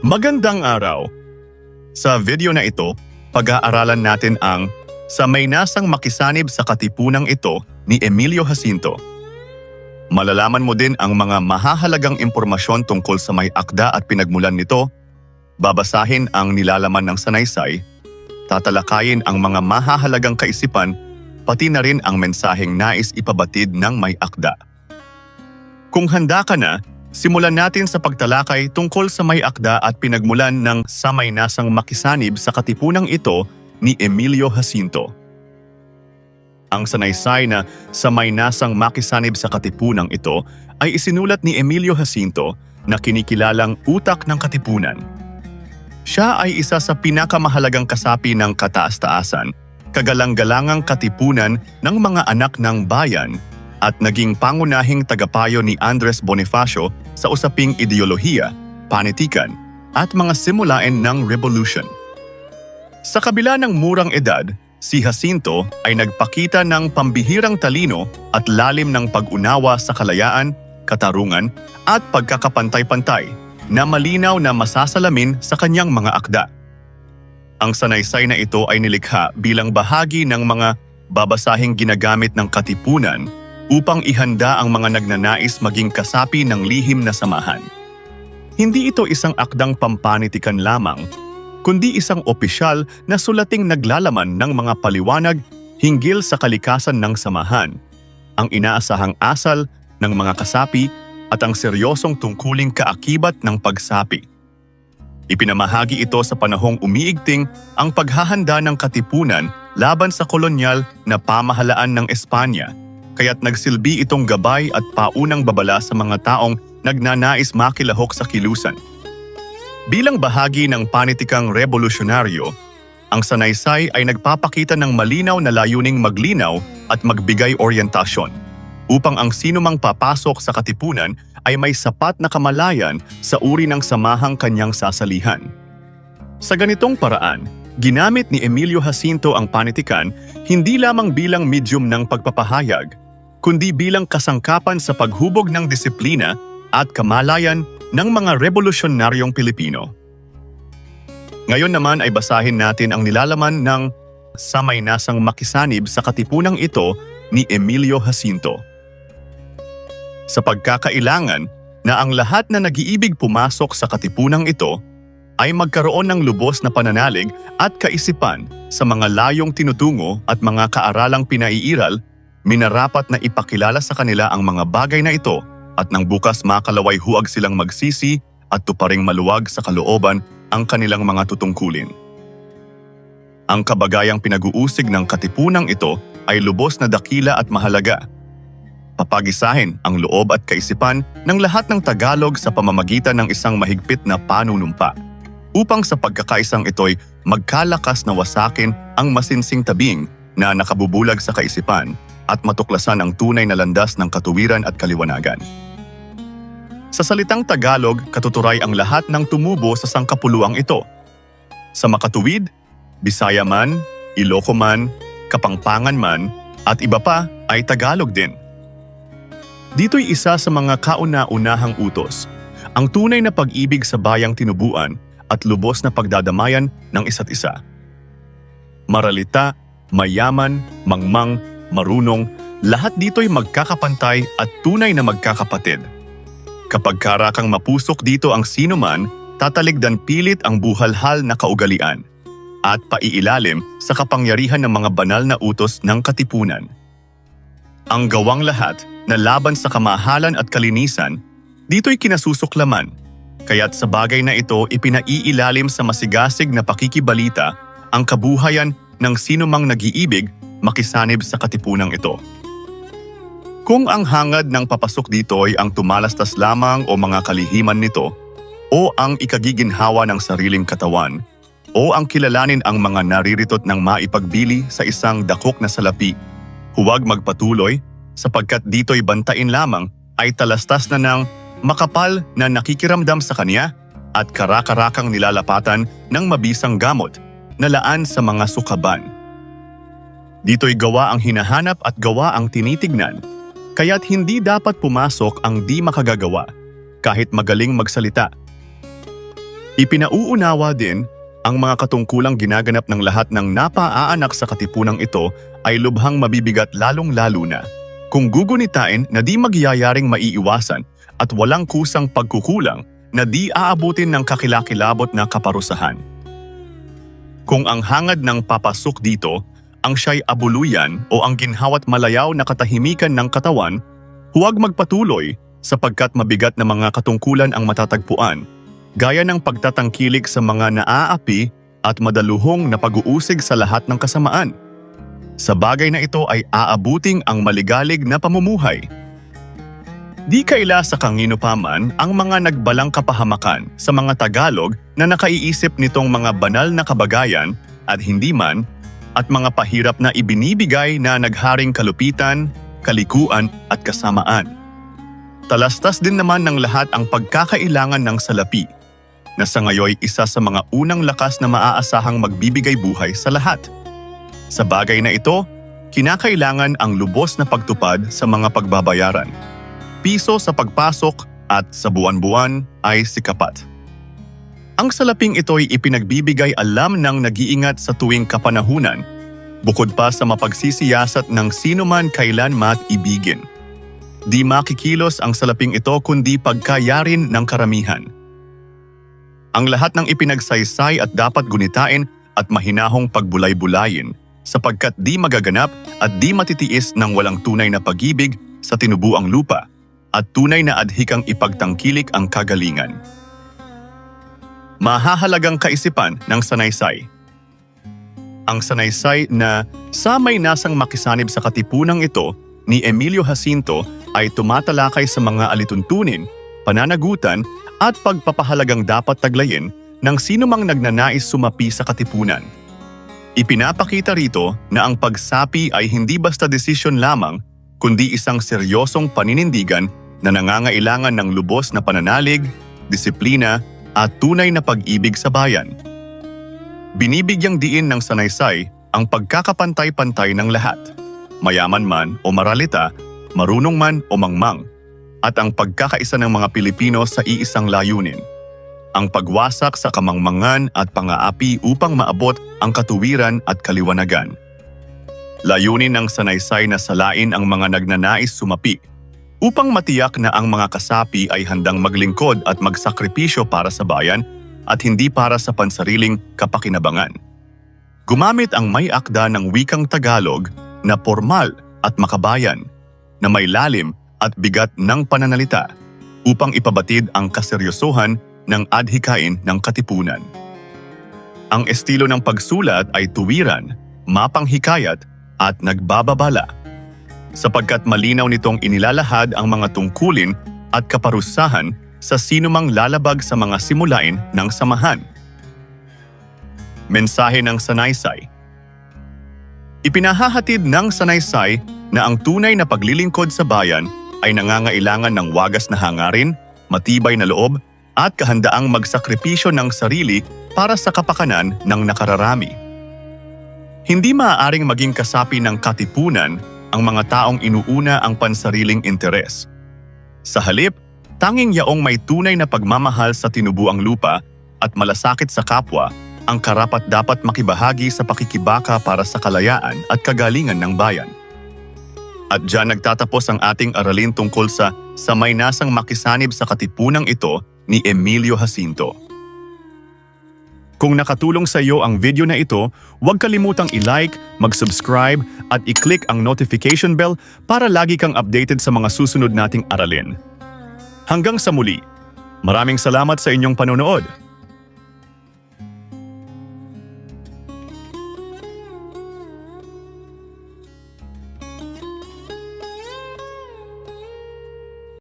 Magandang araw! Sa video na ito, pag-aaralan natin ang Sa May Nasang Makisanib sa Katipunang Ito ni Emilio Jacinto. Malalaman mo din ang mga mahahalagang impormasyon tungkol sa may akda at pinagmulan nito, babasahin ang nilalaman ng sanaysay, tatalakayin ang mga mahahalagang kaisipan, pati na rin ang mensaheng nais ipabatid ng may akda. Kung handa ka na, simulan natin sa pagtalakay tungkol sa may akda at pinagmulan ng Sa May Nasang Makisanib sa Katipunang Ito ni Emilio Jacinto. Ang sanaysay na Sa May Nasang Makisanib sa Katipunang Ito ay isinulat ni Emilio Jacinto na kinikilalang utak ng katipunan. Siya ay isa sa pinakamahalagang kasapi ng kataas-taasan, kagalang-galangang katipunan ng mga anak ng bayan at naging pangunahing tagapayo ni Andres Bonifacio sa usaping ideolohiya, panitikan, at mga simulain ng revolution. Sa kabila ng murang edad, si Jacinto ay nagpakita ng pambihirang talino at lalim ng pag-unawa sa kalayaan, katarungan, at pagkakapantay-pantay na malinaw na masasalamin sa kanyang mga akda. Ang sanaysay na ito ay nilikha bilang bahagi ng mga babasahing ginagamit ng katipunan upang ihanda ang mga nagnanais maging kasapi ng lihim na samahan. Hindi ito isang akdang pampanitikan lamang, kundi isang opisyal na sulating naglalaman ng mga paliwanag hinggil sa kalikasan ng samahan, ang inaasahang asal ng mga kasapi at ang seryosong tungkuling kaakibat ng pagsapi. Ipinamahagi ito sa panahong umiigting ang paghahanda ng katipunan laban sa kolonyal na pamahalaan ng Espanya, kaya't nagsilbi itong gabay at paunang babala sa mga taong nagnanais makilahok sa kilusan. Bilang bahagi ng panitikang revolusyonaryo, ang sanaysay ay nagpapakita ng malinaw na layuning maglinaw at magbigay oryentasyon, upang ang sinumang papasok sa katipunan ay may sapat na kamalayan sa uri ng samahang kanyang sasalihan. Sa ganitong paraan, ginamit ni Emilio Jacinto ang panitikan hindi lamang bilang medium ng pagpapahayag, kundi bilang kasangkapan sa paghubog ng disiplina at kamalayan ng mga revolusyonaryong Pilipino. Ngayon naman ay basahin natin ang nilalaman ng Sa May Nasang Makisanib sa Katipunang Ito ni Emilio Jacinto. Sa pagkakailangan na ang lahat na nag-iibig pumasok sa katipunang ito ay magkaroon ng lubos na pananalig at kaisipan sa mga layong tinutungo at mga kaaralang pinaiiral, minarapat na ipakilala sa kanila ang mga bagay na ito at nang bukas makalaway huwag silang magsisi at tuparing maluwag sa kalooban ang kanilang mga tutungkulin. Ang kabagayang pinag-uusig ng katipunang ito ay lubos na dakila at mahalaga. Papagisahin ang loob at kaisipan ng lahat ng Tagalog sa pamamagitan ng isang mahigpit na panunumpa, upang sa pagkakaisang ito'y magkalakas na wasakin ang masinsing tabing na nakabubulag sa kaisipan at matuklasan ang tunay na landas ng katuwiran at kaliwanagan. Sa salitang Tagalog, katuturay ang lahat ng tumubo sa sangkapuluang ito. Sa makatuwid, Bisaya man, Iloco man, Kapampangan man, at iba pa ay Tagalog din. Dito'y isa sa mga kauna-unahang utos, ang tunay na pag-ibig sa bayang tinubuan at lubos na pagdadamayan ng isa't isa. Maralita, mayaman, mangmang, marunong, lahat dito'y magkakapantay at tunay na magkakapatid. Kapag karakang mapusok dito ang sinuman, tataligdan pilit ang buhalhal na kaugalian at paiilalim sa kapangyarihan ng mga banal na utos ng katipunan. Ang gawang lahat na laban sa kamahalan at kalinisan, dito'y kinasusuklaman, kaya't sa bagay na ito ipinaiilalim sa masigasig na pakikibalita ang kabuhayan ng sinumang nag-iibig makisanib sa katipunang ito. Kung ang hangad ng papasok dito ay ang tumalastas lamang o mga kalihiman nito, o ang ikagiginhawa ng sariling katawan, o ang kilalanin ang mga nariritot ng maipagbili sa isang dakok na salapi, huwag magpatuloy sapagkat dito'y bantain lamang ay talastas na ng makapal na nakikiramdam sa kanya at karakarakang nilalapatan ng mabisang gamot na laan sa mga sukaban. Dito'y gawa ang hinahanap at gawa ang tinitignan, kaya't hindi dapat pumasok ang di makagagawa, kahit magaling magsalita. Ipinauunawa din ang mga katungkulang ginaganap ng lahat ng napaaanak sa katipunang ito ay lubhang mabibigat lalong-lalo na kung gugunitain na di magyayaring maiiwasan at walang kusang pagkukulang na di aabutin ng kakilakilabot na kaparusahan. Kung ang hangad ng papasok dito ang siya'y abuluyan o ang ginhawat malayaw na katahimikan ng katawan, huwag magpatuloy sapagkat mabigat na mga katungkulan ang matatagpuan, gaya ng pagtatangkilik sa mga naaapi at madaluhong na pag-uusig sa lahat ng kasamaan. Sa bagay na ito ay aabuting ang maligalig na pamumuhay. Di kaila sa kangino paman ang mga nagbalang kapahamakan sa mga Tagalog na nakaiisip nitong mga banal na kabagayan at hindi man at mga pahirap na ibinibigay na nagharing kalupitan, kalikuan at kasamaan. Talastas din naman ng lahat ang pagkakailangan ng salapi, na sa ngayoy isa sa mga unang lakas na maaasahang magbibigay buhay sa lahat. Sa bagay na ito, kinakailangan ang lubos na pagtupad sa mga pagbabayaran. Piso sa pagpasok at sa buwan-buwan ay sikapat. Ang salaping ito'y ipinagbibigay alam ng nag-iingat sa tuwing kapanahunan, bukod pa sa mapagsisiyasat ng sino man kailan ibigin. Di makikilos ang salaping ito kundi pagkayarin ng karamihan. Ang lahat ng ipinagsaysay at dapat gunitain at mahinahong pagbulay-bulayin sapagkat di magaganap at di matitiis ng walang tunay na pag-ibig sa tinubuang lupa at tunay na adhikang ipagtangkilik ang kagalingan. Mahahalagang kaisipan ng sanaysay. Ang sanaysay na sa may nasang makisanib sa katipunang ito ni Emilio Jacinto ay tumatalakay sa mga alituntunin, pananagutan at pagpapahalagang dapat taglayin ng sinumang nagnanais sumapi sa katipunan. Ipinapakita rito na ang pagsapi ay hindi basta desisyon lamang, kundi isang seryosong paninindigan na nangangailangan ng lubos na pananalig, disiplina at tunay na pag-ibig sa bayan. Binibigyang diin ng sanaysay ang pagkakapantay-pantay ng lahat, mayaman man o maralita, marunong man o mangmang, at ang pagkakaisa ng mga Pilipino sa iisang layunin, ang pagwasak sa kamangmangan at pang-aapi upang maabot ang katuwiran at kaliwanagan. Layunin ng sanaysay na salain ang mga nagnanais sumapi upang matiyak na ang mga kasapi ay handang maglingkod at magsakripisyo para sa bayan at hindi para sa pansariling kapakinabangan. Gumamit ang may akda ng wikang Tagalog na formal at makabayan, na may lalim at bigat ng pananalita upang ipabatid ang kaseryosohan ng adhikain ng katipunan. Ang estilo ng pagsulat ay tuwiran, mapanghikayat at nagbababala, sapagkat malinaw nitong inilalahad ang mga tungkulin at kaparusahan sa sinumang lalabag sa mga simulain ng samahan. Mensahe ng sanaysay. Ipinahahatid ng sanaysay na ang tunay na paglilingkod sa bayan ay nangangailangan ng wagas na hangarin, matibay na loob, at kahandaang magsakripisyo ng sarili para sa kapakanan ng nakararami. Hindi maaaring maging kasapi ng katipunan ang mga taong inuuna ang pansariling interes. Sa halip, tanging yaong may tunay na pagmamahal sa tinubuang lupa at malasakit sa kapwa ang karapat-dapat makibahagi sa pakikibaka para sa kalayaan at kagalingan ng bayan. At diyan nagtatapos ang ating aralin tungkol sa may nasang makisanib sa katipunang ito ni Emilio Jacinto. Kung nakatulong sa iyo ang video na ito, huwag kalimutang i-like, mag-subscribe at i-click ang notification bell para lagi kang updated sa mga susunod nating aralin. Hanggang sa muli, maraming salamat sa inyong panonood.